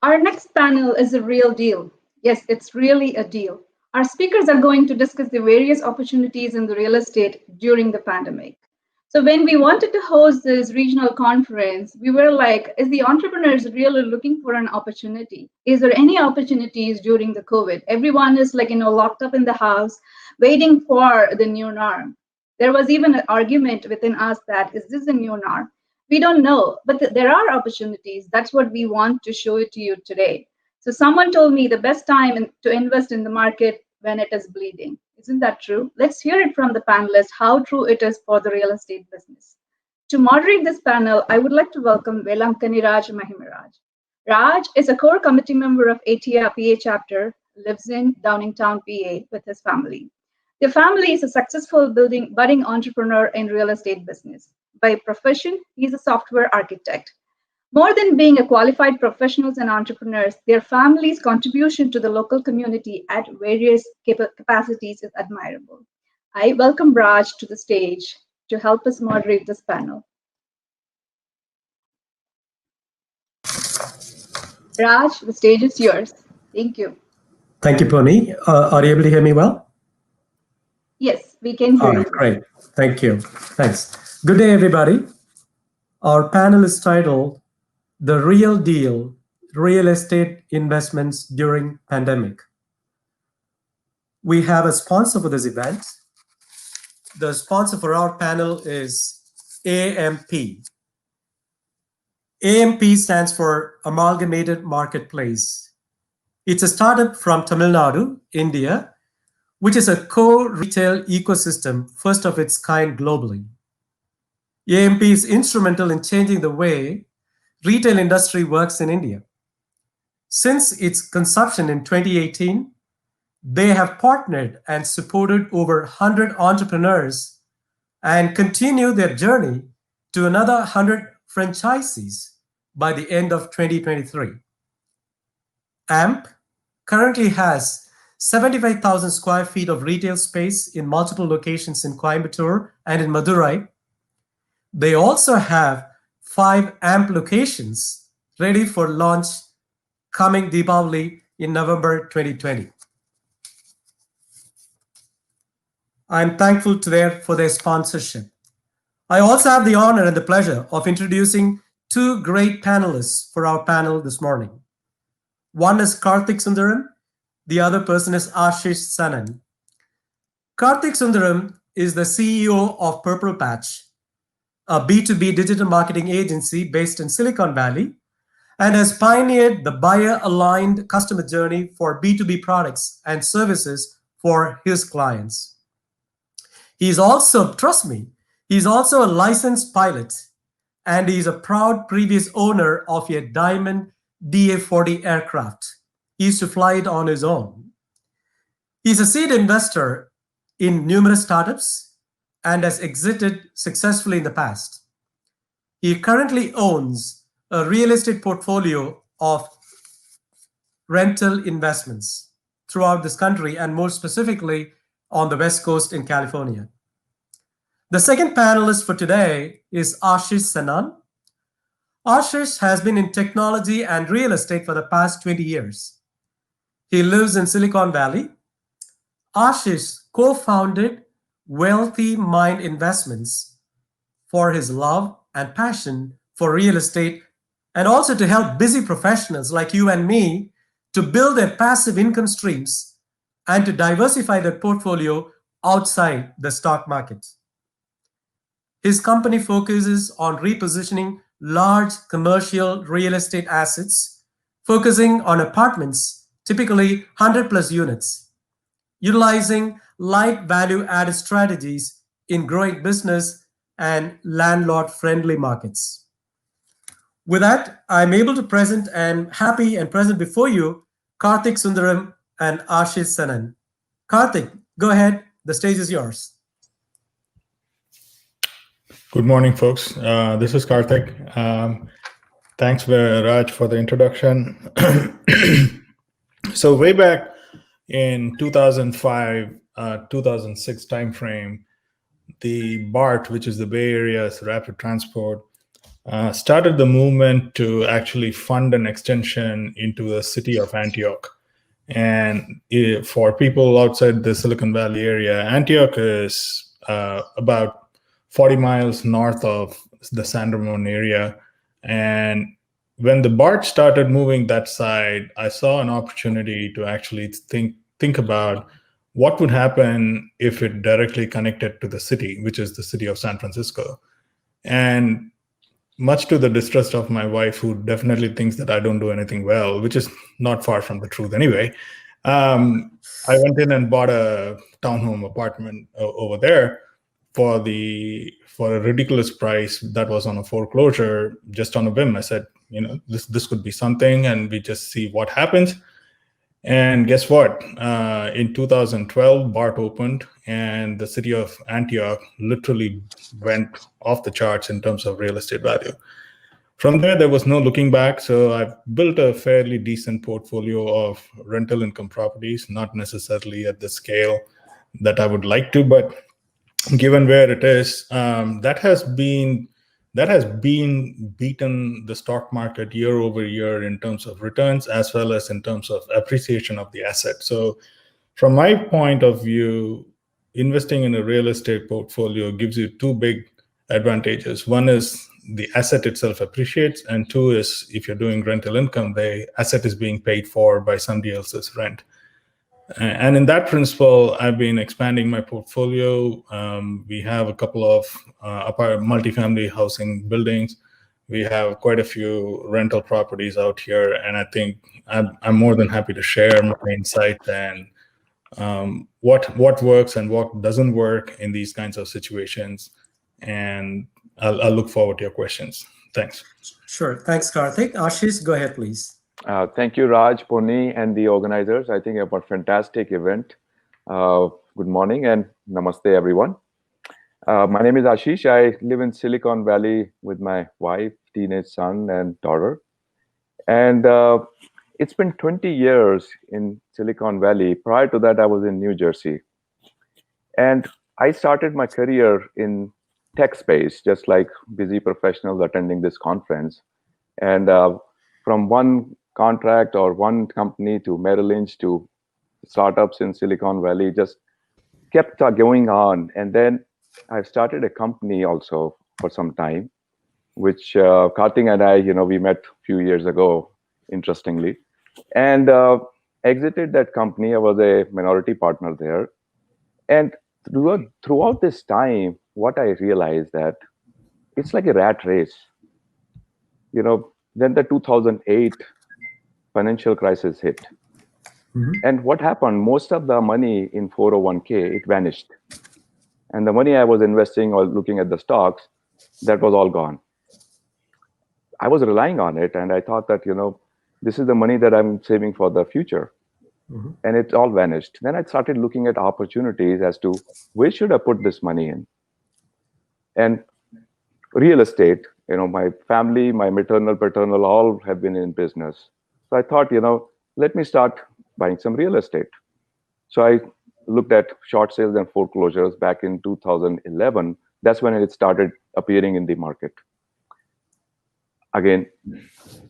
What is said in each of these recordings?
Our next panel is a real deal. Yes, it's really a deal. Our speakers are going to discuss the various opportunities in the real estate during the pandemic. So when we wanted to host this regional conference, we were like, is the entrepreneurs really looking for an opportunity? Is there any opportunities during the COVID? Everyone is like, locked up in the house, waiting for the new norm. There was even an argument within us that, is this the new norm? We don't know, but there are opportunities. That's what we want to show it to you today. So someone told me the best time to invest in the market when it is bleeding. Isn't that true? Let's hear it from the panelists how true it is for the real estate business. To moderate this panel, I would like to welcome Velankani Raj Mahimaraj. Raj is a core committee member of ATEA PA chapter, lives in Downingtown, PA with his family. Their family is a successful budding entrepreneur in real estate business. By profession, he's a software architect. More than being a qualified professionals and entrepreneurs, their family's contribution to the local community at various capacities is admirable. I welcome Raj to the stage to help us moderate this panel. Raj, the stage is yours. Thank you. Thank you, Pony. Are you able to hear me well? Yes, we can hear you. Great. Thank you. Thanks. Good day, everybody. Our panel is titled The Real Deal, Real Estate Investments During Pandemic. We have a sponsor for this event. The sponsor for our panel is AMP. AMP stands for Amalgamated Marketplace. It's a startup from Tamil Nadu, India, which is a core retail ecosystem, first of its kind globally. AMP is instrumental in changing the way retail industry works in India. Since its conception in 2018, they have partnered and supported over 100 entrepreneurs and continue their journey to another 100 franchisees by the end of 2023. AMP currently has 75,000 square feet of retail space in multiple locations in Coimbatore and in Madurai. They also have 5 AMP locations ready for launch coming Deepavali in November 2020. I'm thankful for their sponsorship. I also have the honor and the pleasure of introducing 2 great panelists for our panel this morning. One is Karthik Sundaram, the other person is Ashish Sanan. Karthik Sundaram is the CEO of Purple Patch, a B2B digital marketing agency based in Silicon Valley, and has pioneered the buyer-aligned customer journey for B2B products and services for his clients. He's also, trust me, he's also a licensed pilot, and he's a proud previous owner of a Diamond DA-40 aircraft. He used to fly it on his own. He's a seed investor in numerous startups and has exited successfully in the past. He currently owns a real estate portfolio of rental investments throughout this country and more specifically on the West Coast in California. The second panelist for today is Ashish Sanan. Ashish has been in technology and real estate for the past 20 years. He lives in Silicon Valley. Ashish co-founded Wealthy Mind Investments for his love and passion for real estate and also to help busy professionals like you and me to build their passive income streams and to diversify their portfolio outside the stock market. His company focuses on repositioning large commercial real estate assets, focusing on apartments, typically 100 plus units, utilizing light value added strategies in growing business and landlord-friendly markets. With that, I'm able to present and happy and present before you Karthik Sundaram and Ashish Sanan. Karthik, go ahead. The stage is yours. Good morning, folks. This is Karthik. Thanks, Raj, for the introduction. So way back in 2005, 2006 timeframe, the BART, which is the Bay Area's rapid transport, started the movement to actually fund an extension into the city of Antioch. And for people outside the Silicon Valley area, Antioch is about 40 miles north of the San Ramon area. And when the BART started moving that side, I saw an opportunity to actually think about what would happen if it directly connected to the city, which is the city of San Francisco. And much to the distress of my wife, who definitely thinks that I don't do anything well, which is not far from the truth anyway, I went in and bought a townhome apartment over there for a ridiculous price that was on a foreclosure, just on a whim. I said, this could be something, and we just see what happens. And guess what? In 2012, BART opened, and the city of Antioch literally went off the charts in terms of real estate value. From there was no looking back. So I've built a fairly decent portfolio of rental income properties, not necessarily at the scale that I would like to, but given where it is, that has been beaten the stock market year over year in terms of returns, as well as in terms of appreciation of the asset. So from my point of view, investing in a real estate portfolio gives you two big advantages. One is the asset itself appreciates, and two is, if you're doing rental income, the asset is being paid for by somebody else's rent. And in that principle, I've been expanding my portfolio. We have a couple of multifamily housing buildings. We have quite a few rental properties out here, and I think I'm more than happy to share my insight and what works and what doesn't work in these kinds of situations. And I'll look forward to your questions. Thanks. Sure. Thanks, Karthik. Ashish, go ahead, please. Thank you, Raj, Purni, and the organizers. I think about a fantastic event. Good morning and namaste, everyone. My name is Ashish. I live in Silicon Valley with my wife, teenage son, and daughter. And it's been 20 years in Silicon Valley. Prior to that, I was in New Jersey. And I started my career in tech space, just like busy professionals attending this conference. And from one contract or one company to Merrill Lynch to startups in Silicon Valley, just kept going on. And then I started a company also for some time, which Karthik and I, we met a few years ago, interestingly, and exited that company. I was a minority partner there. And throughout this time, what I realized that it's like a rat race. Then the 2008 financial crisis hit. Mm-hmm. And what happened? Most of the money in 401k, it vanished. And the money I was investing or looking at the stocks, that was all gone. I was relying on it, and I thought that, this is the money that I'm saving for the future. Mm-hmm. And it all vanished. Then I started looking at opportunities as to where should I put this money in? And real estate, my family, my maternal, paternal, all have been in business. So I thought, let me start buying some real estate. So I looked at short sales and foreclosures back in 2011. That's when it started appearing in the market. Again,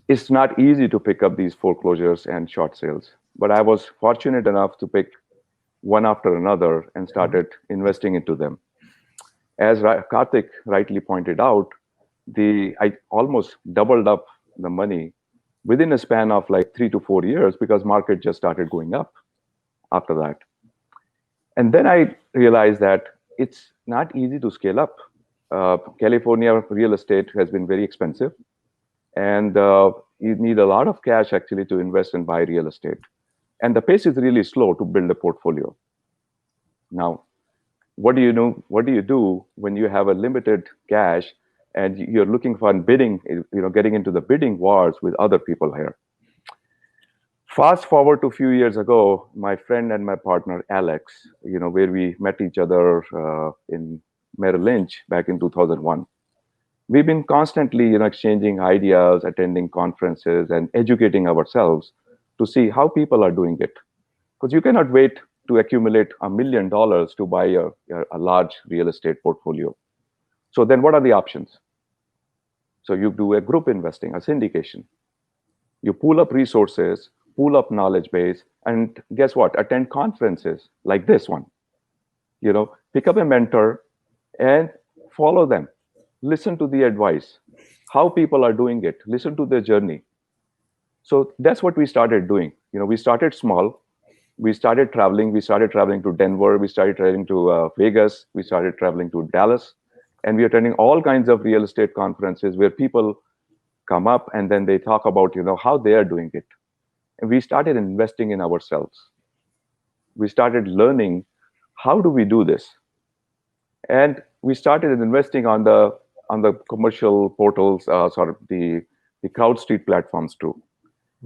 it's not easy to pick up these foreclosures and short sales, but I was fortunate enough to pick one after another and started investing into them. As Karthik rightly pointed out, I almost doubled up the money within a span of like 3 to 4 years, because market just started going up after that. And then I realized that it's not easy to scale up. California real estate has been very expensive, and you need a lot of cash actually to invest and buy real estate. And the pace is really slow to build a portfolio. Now, what do you do when you have a limited cash and you're looking for bidding, getting into the bidding wars with other people here? Fast forward to a few years ago, my friend and my partner, Alex, where we met each other in Merrill Lynch back in 2001. We've been constantly, exchanging ideas, attending conferences, and educating ourselves to see how people are doing it. Because you cannot wait to accumulate $1 million to buy a large real estate portfolio. So then what are the options? So you do a group investing, a syndication. You pool up resources, pool up knowledge base, and guess what? Attend conferences like this one. Pick up a mentor and follow them. Listen to the advice, how people are doing it. Listen to their journey. So that's what we started doing. We started small. We started traveling. We started traveling to Denver. We started traveling to Vegas. We started traveling to Dallas. And we are attending all kinds of real estate conferences where people come up and then they talk about, how they are doing it. And we started investing in ourselves. We started learning, how do we do this? And we started investing on the commercial portals, the CrowdStreet platforms too.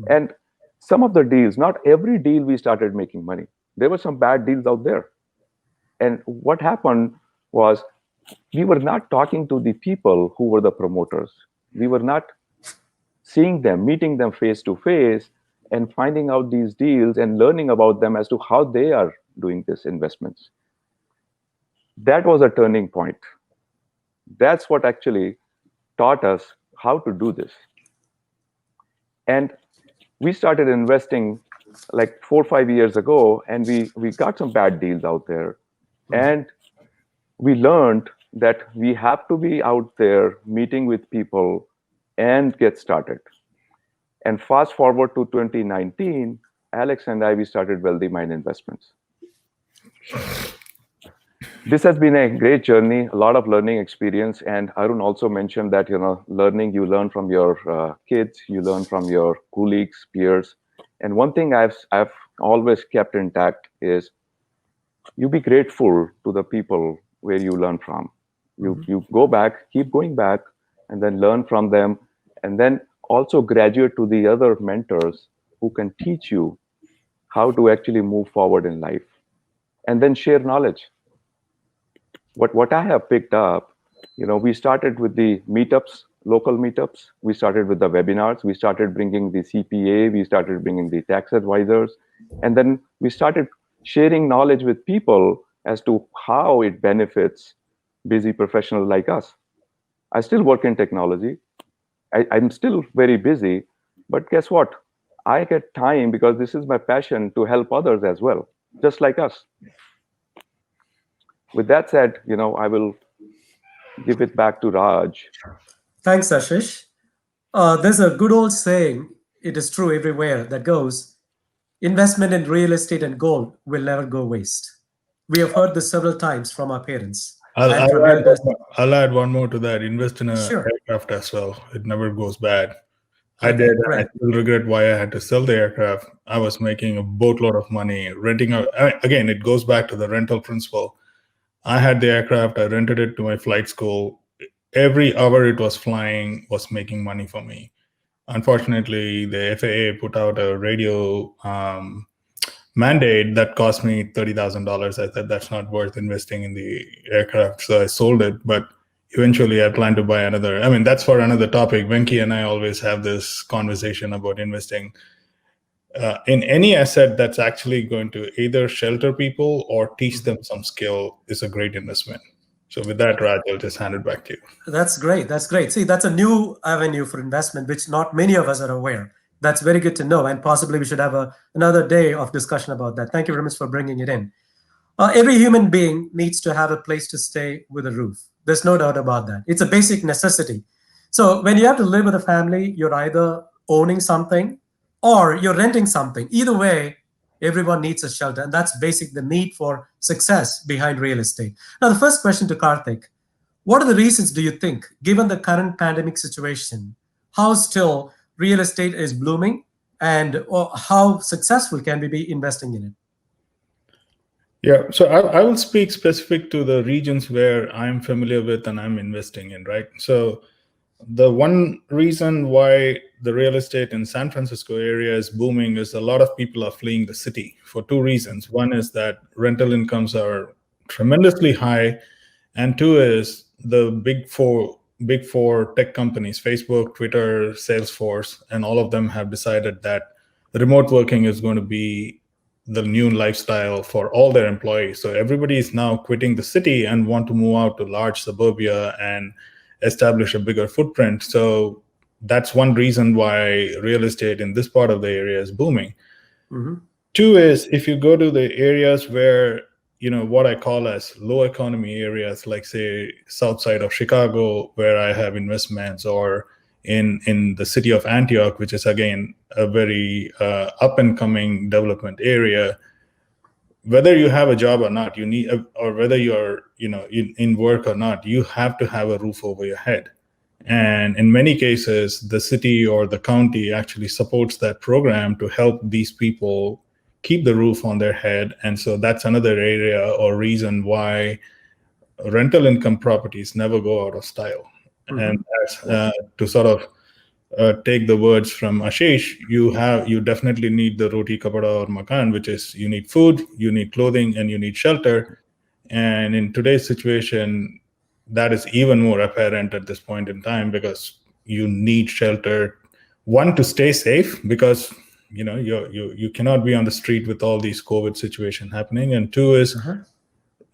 And some of the deals, not every deal we started making money. There were some bad deals out there. And what happened was we were not talking to the people who were the promoters. We were not seeing them, meeting them face to face, and finding out these deals and learning about them as to how they are doing these investments. That was a turning point. That's what actually taught us how to do this. And we started investing like 4 or 5 years ago, and we got some bad deals out there. And we learned that we have to be out there meeting with people and get started. And fast forward to 2019, Alex and I, we started Wealthy Mind Investments. This has been a great journey, a lot of learning experience. And Arun also mentioned that, learning, you learn from your kids, you learn from your colleagues, peers. And one thing I've always kept intact is you be grateful to the people where you learn from. You go back, keep going back, and then learn from them. And then also graduate to the other mentors who can teach you how to actually move forward in life. And then share knowledge. What I have picked up, we started with the meetups, local meetups. We started with the webinars. We started bringing the CPA. We started bringing the tax advisors. And then we started sharing knowledge with people as to how it benefits busy professionals like us. I still work in technology. I'm still very busy, but guess what? I get time because this is my passion to help others as well, just like us. With that said, I will give it back to Raj. Thanks, Ashish. There's a good old saying, it is true everywhere, that goes, investment in real estate and gold will never go waste. We have heard this several times from our parents. I'll add one more to that. Invest in an aircraft as well. It never goes bad. I did. Right. I still regret why I had to sell the aircraft. I was making a boatload of money renting out. Again, it goes back to the rental principle. I had the aircraft. I rented it to my flight school. Every hour it was flying was making money for me. Unfortunately, the FAA put out a radio mandate that cost me $30,000. I said that's not worth investing in the aircraft, so I sold it. But eventually, I plan to buy another. I mean, that's for another topic. Venki and I always have this conversation about investing in any asset that's actually going to either shelter people or teach them some skill is a great investment. So with that, Raj, I'll just hand it back to you. That's great. That's great. See, that's a new avenue for investment, which not many of us are aware. That's very good to know. And possibly we should have another day of discussion about that. Thank you very much for bringing it in. Every human being needs to have a place to stay with a roof. There's no doubt about that. It's a basic necessity. So when you have to live with a family, you're either owning something or you're renting something. Either way, everyone needs a shelter. And that's basic, the need for success behind real estate. Now, the first question to Karthik, what are the reasons, do you think, given the current pandemic situation, how still real estate is blooming and how successful can we be investing in it? Yeah, so I will speak specific to the regions where I'm familiar with and I'm investing in, right? So the one reason why the real estate in San Francisco area is booming is a lot of people are fleeing the city for two reasons. One is that rental incomes are tremendously high, and two is the big four tech companies, Facebook, Twitter, Salesforce, and all of them have decided that remote working is going to be the new lifestyle for all their employees. So everybody is now quitting the city and want to move out to large suburbia and establish a bigger footprint. So that's one reason why real estate in this part of the area is booming. Two is, if you go to the areas where, what I call as low economy areas, like say south side of Chicago, where I have investments, or in the city of Antioch, which is again a very up and coming development area, whether you have a job or not, or whether you're in work or not, you have to have a roof over your head. And in many cases, the city or the county actually supports that program to help these people keep the roof on their head. And so that's another area or reason why rental income properties never go out of style. And that's, to sort of take the words from Ashish, you definitely need the roti kapada or makan, which is you need food, you need clothing, and you need shelter. And in today's situation, that is even more apparent at this point in time, because you need shelter, one, to stay safe, because you cannot be on the street with all these COVID situation happening, and two is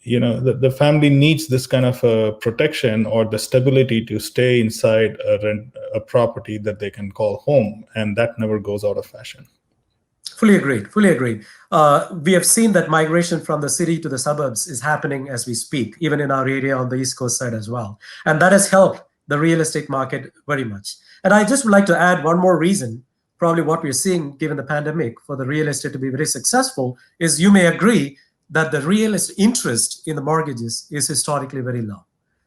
the family needs this kind of protection or the stability to stay inside a property that they can call home, and that never goes out of fashion. Fully agreed. Fully agreed. We have seen that migration from the city to the suburbs is happening as we speak, even in our area on the East Coast side as well. And that has helped the real estate market very much. And I just would like to add one more reason, probably what we're seeing given the pandemic, for the real estate to be very successful is, you may agree that the real estate interest in the mortgages is historically very low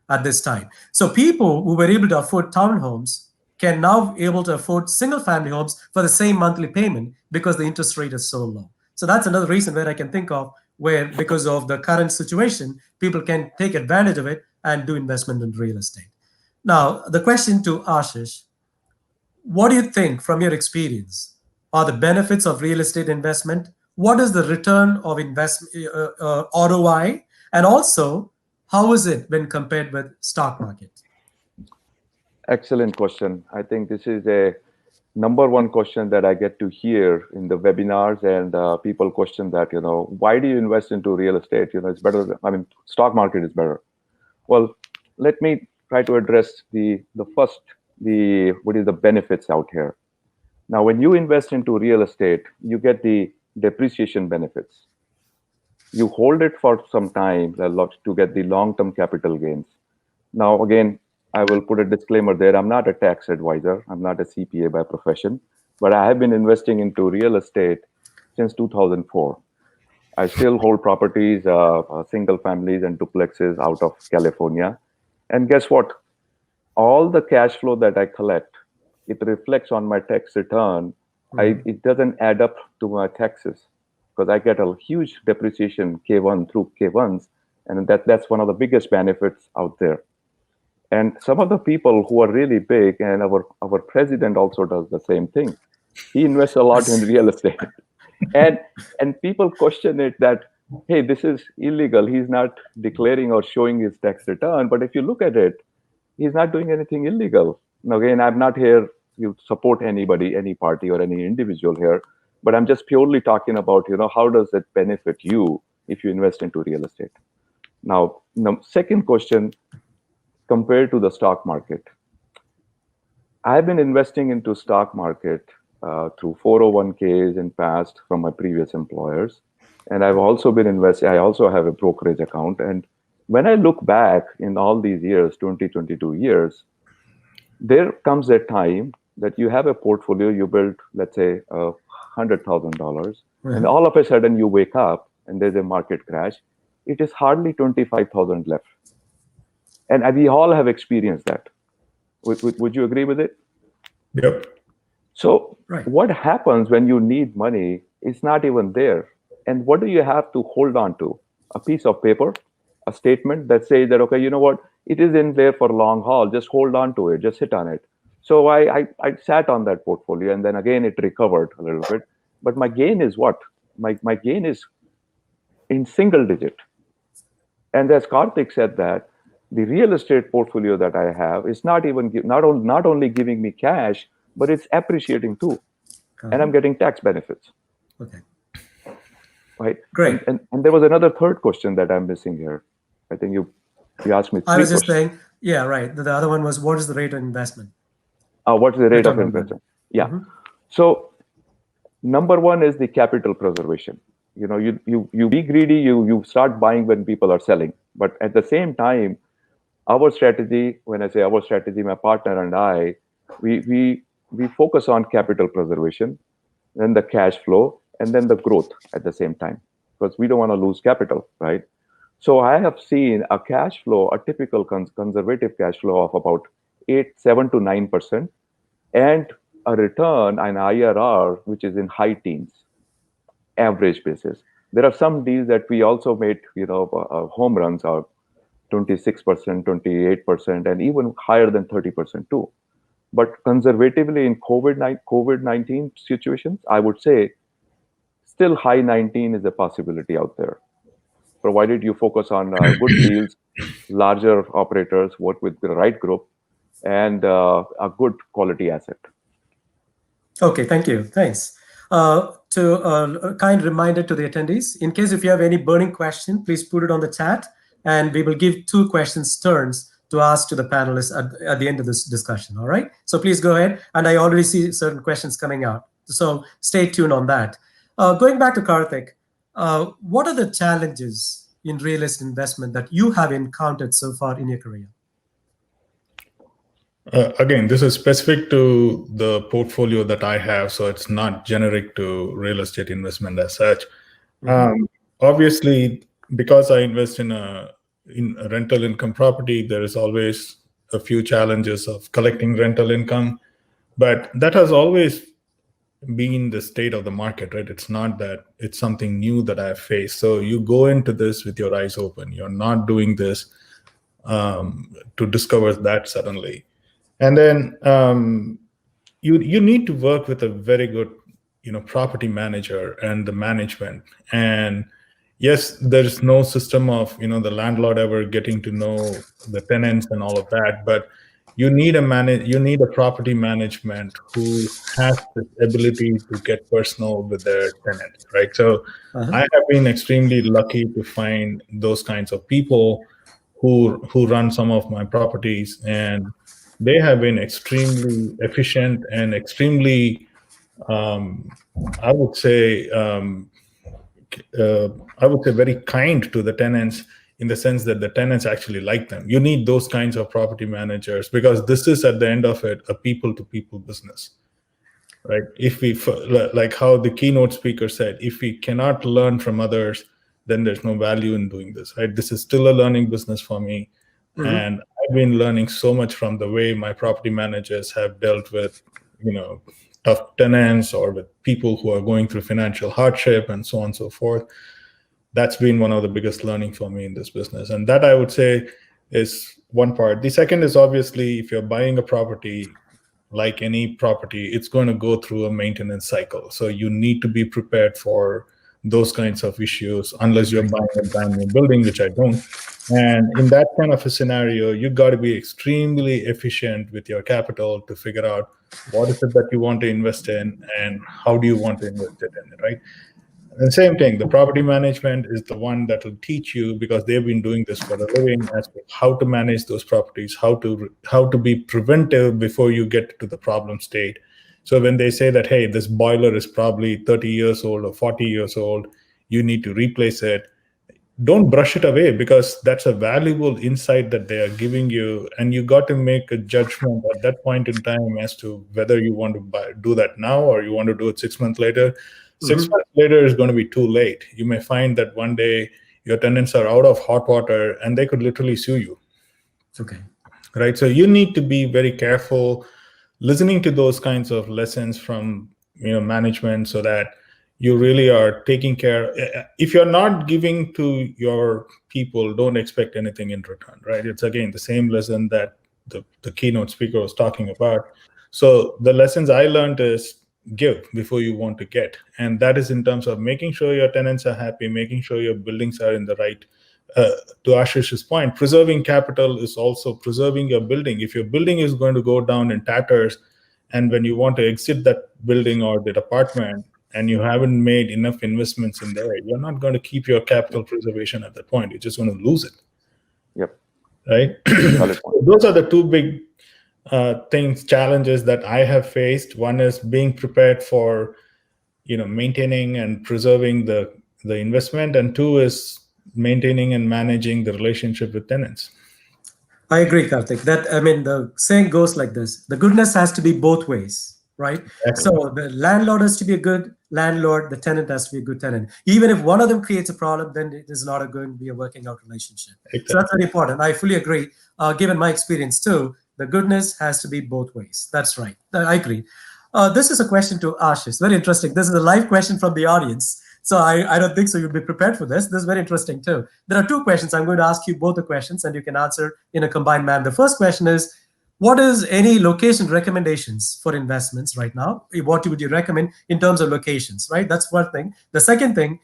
at this time. So people who were able to afford townhomes can now be able to afford single family homes for the same monthly payment because the interest rate is so low. So that's another reason where I can think of where, because of the current situation, people can take advantage of it and do investment in real estate. Now, the question to Ashish, what do you think from your experience are the benefits of real estate investment? What is the return of investment ROI? And also, how is it when compared with stock market? Excellent question. I think this is a number one question that I get to hear in the webinars, and people question that, why do you invest into real estate? It's better. Stock market is better. Well, let me try to address what is the benefits out here. Now, when you invest into real estate, you get the depreciation benefits. You hold it for some time to get the long-term capital gains. Now, again, I will put a disclaimer there. I'm not a tax advisor. I'm not a CPA by profession, but I have been investing into real estate since 2004. I still hold properties, single families and duplexes out of California. And guess what? All the cash flow that I collect, it reflects on my tax return. It doesn't add up to my taxes because I get a huge depreciation K1 through K1s. And that's one of the biggest benefits out there. And some of the people who are really big, and our president also does the same thing. He invests a lot in real estate. And people question it that, hey, this is illegal. He's not declaring or showing his tax return. But if you look at it, he's not doing anything illegal. Now, again, I'm not here to support anybody, any party or any individual here, but I'm just purely talking about, how does it benefit you if you invest into real estate? Now, the second question, compared to the stock market. I've been investing into stock market through 401ks in past from my previous employers. And I've also been investing, I also have a brokerage account. And when I look back in all these years, 22 years, there comes a time that you have a portfolio, you build, let's say, $100,000. And all of a sudden you wake up and there's a market crash. It is hardly 25,000 left. And we all have experienced that. Would you agree with it? Yep. So what happens when you need money? It's not even there. And what do you have to hold on to? A piece of paper, a statement that says that, okay, you know what? It is in there for long haul. Just hold on to it. Just sit on it. So I sat on that portfolio, and then again, it recovered a little bit. But my gain is what? My gain is in single digit. And as Karthik said that, the real estate portfolio that I have is not only giving me cash, but it's appreciating too. And I'm getting tax benefits. Okay. Right. Great. And there was another third question that I'm missing here. I think you asked me three I was just questions. saying, Yeah, right. The other one was, what is the rate of investment? What's the rate of Return on investment? money. Yeah. So number one is the capital preservation. You be greedy, you start buying when people are selling. But at the same time, our strategy, when I say our strategy, my partner and I, we focus on capital preservation, then the cash flow, and then the growth at the same time, because we don't want to lose capital, right? So I have seen a cash flow, a typical conservative cash flow of about 7 to 9%, and a return, an IRR, which is in high teens, average basis. There are some deals that we also made, home runs are 26%, 28%, and even higher than 30% too. But conservatively in COVID-19 situations, I would say still high 19 is a possibility out there, provided you focus on good deals, larger operators, work with the right group, and a good quality asset. Okay, thank you. Thanks. To a kind reminder to the attendees, in case if you have any burning question, please put it on the chat, and we will give 2 questions turns to ask to the panelists at the end of this discussion. All right. So please go ahead. And I already see certain questions coming out. So stay tuned on that. Going back to Karthik, what are the challenges in real estate investment that you have encountered so far in your career? Again, this is specific to the portfolio that I have, so it's not generic to real estate investment as such. Obviously, because I invest in a rental income property, there is always a few challenges of collecting rental income, but that has always been the state of the market, right? It's not that it's something new that I have faced. So you go into this with your eyes open. You're not doing this to discover that suddenly. And then you need to work with a very good, property manager and the management. And yes, there's no system of, the landlord ever getting to know the tenants and all of that, but you need a property management who has the ability to get personal with their tenants, right? So I have been extremely lucky to find those kinds of people who run some of my properties, and they have been extremely efficient and extremely, I would say very kind to the tenants, in the sense that the tenants actually like them. You need those kinds of property managers, because this is, at the end of it, a people-to-people business, right? If we, like how the keynote speaker said, if we cannot learn from others, then there's no value in doing this, right? This is still a learning business for me. And I've been learning so much from the way my property managers have dealt with, tough tenants, or with people who are going through financial hardship, and so on and so forth. That's been one of the biggest learning for me in this business. And that, I would say, is one part. The second is, obviously, if you're buying a property, like any property, it's going to go through a maintenance cycle. So you need to be prepared for those kinds of issues, unless you're buying a brand new building, which I don't. And in that kind of a scenario, you got to be extremely efficient with your capital to figure out what is it that you want to invest in, and how do you want to invest it in, right? And same thing, the property management is the one that will teach you, because they've been doing this for a living, as to how to manage those properties, how to be preventive before you get to the problem state. So when they say that, hey, this boiler is probably 30 years old or 40 years old, you need to replace it, don't brush it away, because that's a valuable insight that they are giving you, and you got to make a judgment at that point in time as to whether you want to do that now, or you want to do it 6 months later. 6 months later is going to be too late. You may find that one day your tenants are out of hot water, and they could literally sue you. Okay. Right. So you need to be very careful listening to those kinds of lessons from management, so that you really are taking care. If you're not giving to your people, don't expect anything in return, right? It's again the same lesson that the keynote speaker was talking about. So the lessons I learned is give before you want to get. And that is in terms of making sure your tenants are happy, making sure your buildings are in the right, to Ashish's point, preserving capital is also preserving your building. If your building is going to go down in tatters, and when you want to exit that building or that apartment, and you haven't made enough investments in there, you're not going to keep your capital preservation at that point. You're just going to lose it. Yep. right? Valid point. Those are the two big challenges that I have faced. One is being prepared for, maintaining and preserving the investment, and two is maintaining and managing the relationship with tenants. I agree, Karthik. The saying goes like this: the goodness has to be both ways, right? Exactly. So the landlord has to be a good landlord, the tenant has to be a good tenant. Even if one of them creates a problem, then it is not going to be a working out relationship. Exactly. So that's very important. I fully agree. Given my experience too, the goodness has to be both ways. That's right. I agree. This is a question to Ashish. Very interesting. This is a live question from the audience. So I don't think so you'll be prepared for this. This is very interesting too. There are two questions. I'm going to ask you both the questions and you can answer in a combined manner. The first question is, what is any location recommendations for investments right now? What would you recommend in terms of locations, right? That's one thing. The second thing,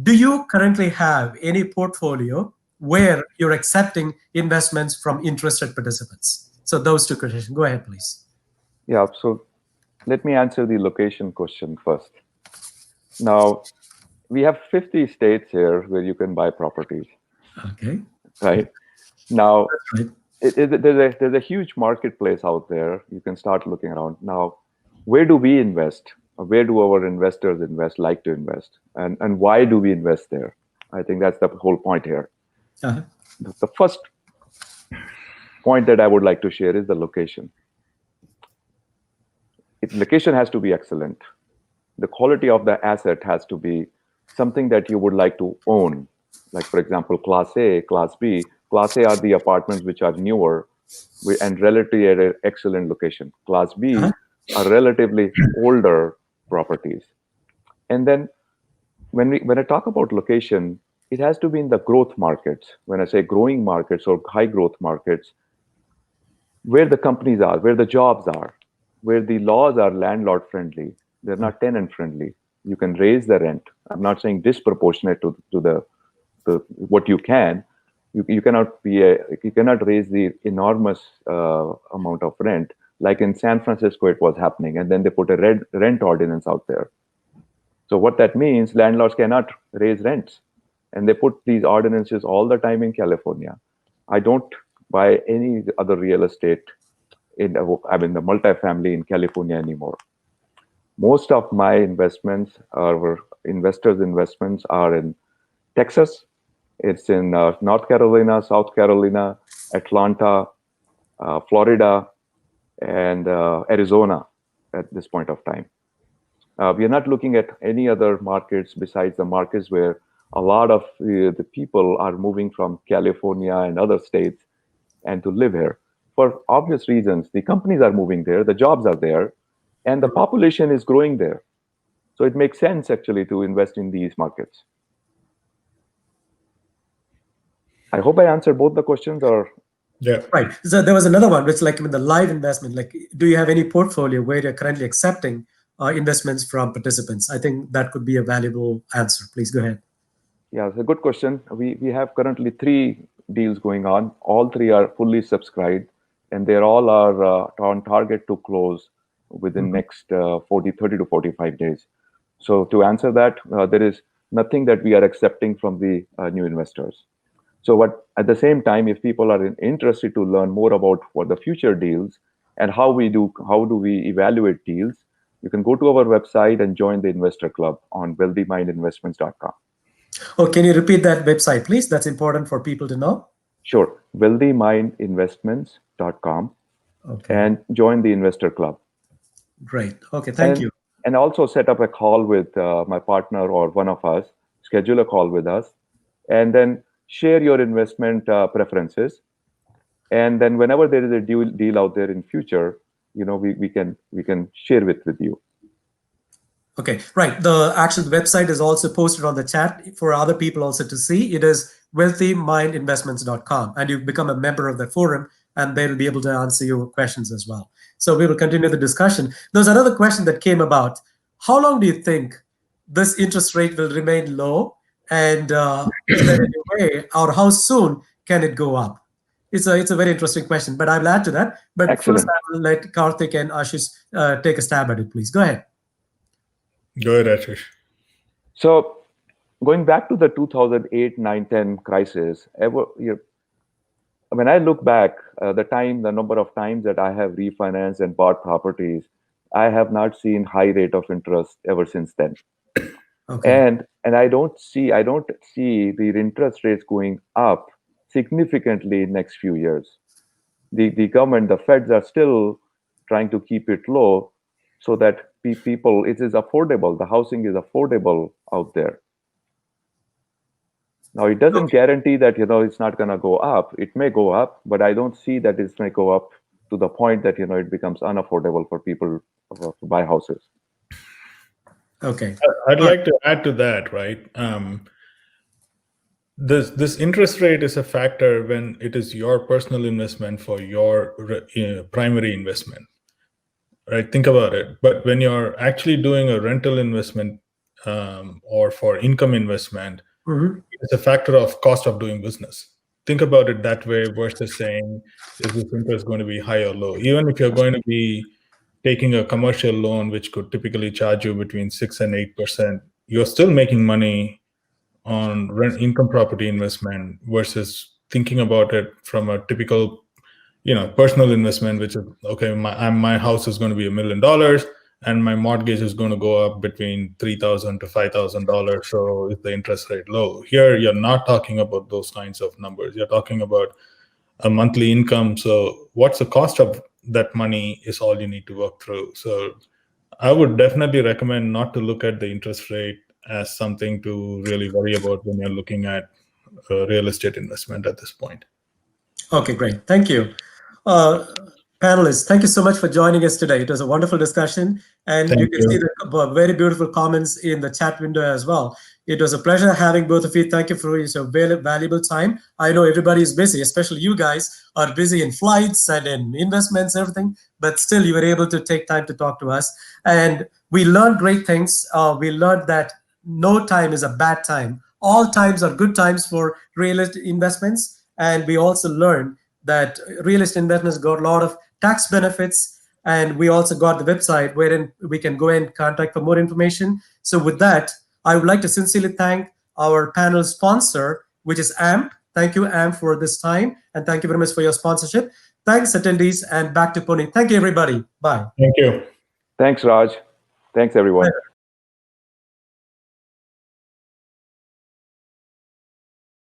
do you currently have any portfolio where you're accepting investments from interested participants? So those two questions. Go ahead, please. Yeah, so let me answer the location question first. Now, we have 50 states here where you can buy properties. Okay. Right? Now, That's right. there's a huge marketplace out there. You can start looking around. Now, where do we invest? Where do our investors like to invest? And why do we invest there? I think that's the whole point here. Uh-huh. The first point that I would like to share is the location. Location has to be excellent. The quality of the asset has to be something that you would like to own. Like, for example, Class A, Class B. Class A are the apartments which are newer and relatively at an excellent location. Class B are relatively older properties. And then when I talk about location, it has to be in the growth markets. When I say growing markets or high growth markets, where the companies are, where the jobs are, where the laws are landlord friendly, they're not tenant friendly. You can raise the rent. I'm not saying disproportionate to the what you can. You cannot raise the enormous amount of rent like in San Francisco it was happening, and then they put a rent ordinance out there. So what that means, landlords cannot raise rents, and they put these ordinances all the time in California. I don't buy any other real estate the multifamily in California anymore. Most of my investments, our investors' investments, are in Texas. It's in North Carolina, South Carolina, Atlanta, Florida, and Arizona at this point of time. We are not looking at any other markets besides the markets where a lot of the people are moving from California and other states and to live here. For obvious reasons, the companies are moving there, the jobs are there, and the population is growing there. So it makes sense actually to invest in these markets. I hope I answered both the questions. Or yeah, right. So there was another one, which like in the live investment, like, do you have any portfolio where you're currently accepting investments from participants? I think that could be a valuable answer. Please go ahead. Yeah, it's a good question. We have currently 3 deals going on. All 3 are fully subscribed, and they all are on target to close within next 30 to 45 days. So to answer that, there is nothing that we are accepting from the new investors. So at the same time, if people are interested to learn more about what the future deals and how do we evaluate deals, you can go to our website and join the investor club on wealthymindinvestments.com. Oh, can you repeat that website, please? That's important for people to know. Sure. wealthymindinvestments.com. Okay. And join the investor club. Great. Okay, thank you. And also set up a call with my partner or one of us, schedule a call with us, and then share your investment preferences. And then whenever there is a deal out there in future, we can share with you. Okay, right. The actual website is also posted on the chat for other people also to see. It is wealthymindinvestments.com, and you become a member of the forum, and they'll be able to answer your questions as well. So we will continue the discussion. There's another question that came about. How long do you think this interest rate will remain low, and is there any way, or how soon can it go up? It's a very interesting question, but I'll add to that. But Excellent. First, I will let Karthik and Ashish take a stab at it, please. Go ahead. Go ahead, Ashish. So going back to the 2008, 9, 10 crisis, when I look back, the number of times that I have refinanced and bought properties, I have not seen high rate of interest ever since then. Okay. And I don't see the interest rates going up significantly in next few years. The government, the feds are still trying to keep it low so that people, it is affordable. The housing is affordable out there. Now, it doesn't guarantee that, it's not going to go up. It may go up, but I don't see that it's going to go up to the point that, it becomes unaffordable for people to buy houses. Okay. I'd like to add to that, right? This interest rate is a factor when it is your personal investment for your primary investment, right? Think about it. But when you're actually doing a rental investment or for income investment, it's a factor of cost of doing business. Think about it that way versus saying, is this interest going to be high or low? Even if you're going to be taking a commercial loan, which could typically charge you between 6 and 8%, you're still making money on income property investment versus thinking about it from a typical, personal investment, which is, okay, my house is going to be $1 million and my mortgage is going to go up between $3,000 to $5,000. So is the interest rate low? Here, you're not talking about those kinds of numbers. You're talking about a monthly income. So what's the cost of that money is all you need to work through. So I would definitely recommend not to look at the interest rate as something to really worry about when you're looking at real estate investment at this point. Okay, great. Thank you. Panelists, thank you so much for joining us today. It was a wonderful discussion, and you can see the very beautiful comments in the chat window as well. It was a pleasure having both of you. Thank you for your valuable time. I know everybody is busy, especially you guys are busy in flights and in investments and everything, but still you were able to take time to talk to us. And we learned great things. We learned that no time is a bad time. All times are good times for real estate investments. And we also learned that real estate investments got a lot of tax benefits. And we also got the website wherein we can go and contact for more information. So with that, I would like to sincerely thank our panel sponsor, which is AMP. Thank you, AMP, for this time. And thank you very much for your sponsorship. Thanks, attendees. And back to Pony. Thank you, everybody. Bye. Thank you. Thanks, Raj. Thanks, everyone.